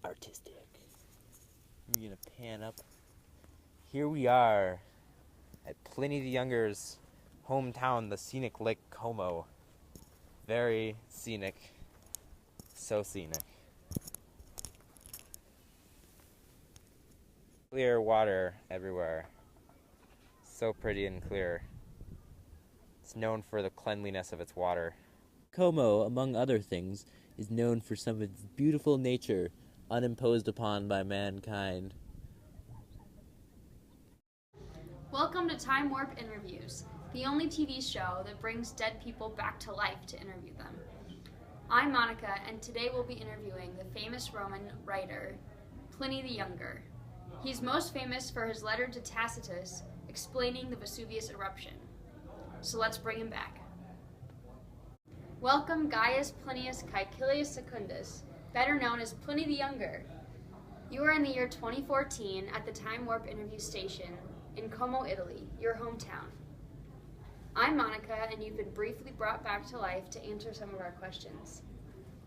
artistic. I'm gonna pan up. Here we are at Pliny the Younger's hometown, the scenic Lake Como. Very scenic. So scenic. Clear water everywhere. So pretty and clear. It's known for the cleanliness of its water. Como, among other things, is known for some of its beautiful nature, unimposed upon by mankind. Welcome to Time Warp Interviews, the only TV show that brings dead people back to life to interview them. I'm Monica, and today we'll be interviewing the famous Roman writer, Pliny the Younger. He's most famous for his letter to Tacitus explaining the Vesuvius eruption. So let's bring him back. Welcome Gaius Plinius Caecilius Secundus, better known as Pliny the Younger. You are in the year 2014 at the Time Warp interview station in Como, Italy, your hometown. I'm Monica, and you've been briefly brought back to life to answer some of our questions.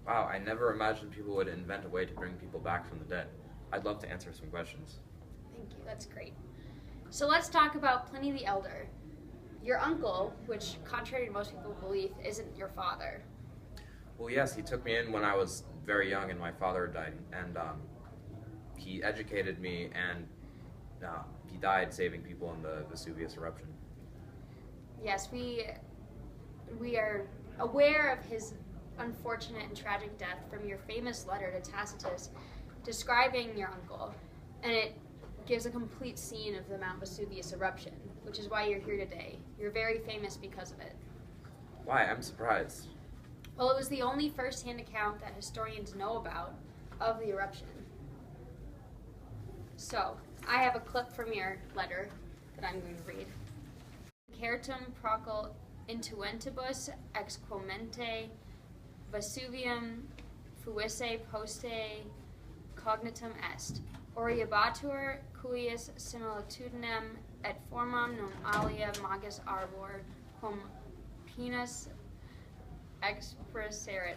Wow, I never imagined people would invent a way to bring people back from the dead. I'd love to answer some questions. Thank you, that's great. So let's talk about Pliny the Elder. Your uncle, which contrary to most people's belief, isn't your father. Well, yes, he took me in when I was very young and my father died, and he educated me, and he died saving people in the Vesuvius eruption. Yes, we are aware of his unfortunate and tragic death from your famous letter to Tacitus describing your uncle, and it gives a complete scene of the Mount Vesuvius eruption, which is why you're here today. You're very famous because of it. Why? I'm surprised. Well, it was the only first-hand account that historians know about of the eruption. So, I have a clip from your letter that I'm going to read. Certum procul intuentibus exquamente Vesuvium fuisse poste cognitum est. Oriebatur cuius similitudinem et formam non alia magis arbor cum pinus expresserit.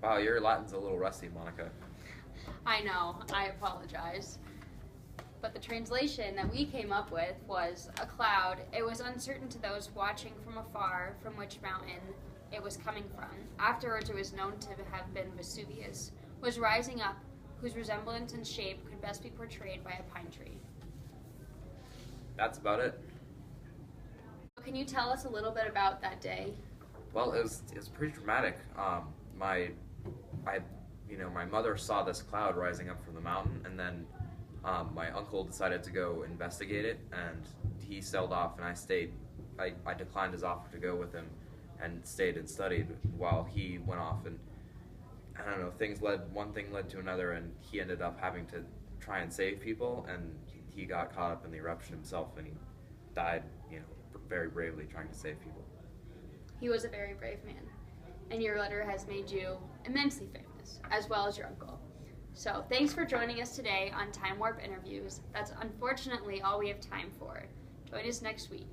Wow, your Latin's a little rusty, Monica. I know, I apologize. But the translation that we came up with was a cloud. It was uncertain to those watching from afar from which mountain it was coming from. Afterwards it was known to have been Vesuvius, was rising up, whose resemblance and shape could best be portrayed by a pine tree. That's about it. Can you tell us a little bit about that day? Well, it was pretty dramatic. My mother saw this cloud rising up from the mountain, and then my uncle decided to go investigate it, and he sailed off, and I stayed. I declined his offer to go with him and stayed and studied while he went off, and I don't know, one thing led to another, and he ended up having to try and save people, and he got caught up in the eruption himself, and he died, very bravely trying to save people. He was a very brave man, and your letter has made you immensely famous, as well as your uncle. So thanks for joining us today on Time Warp Interviews. That's unfortunately all we have time for. Join us next week.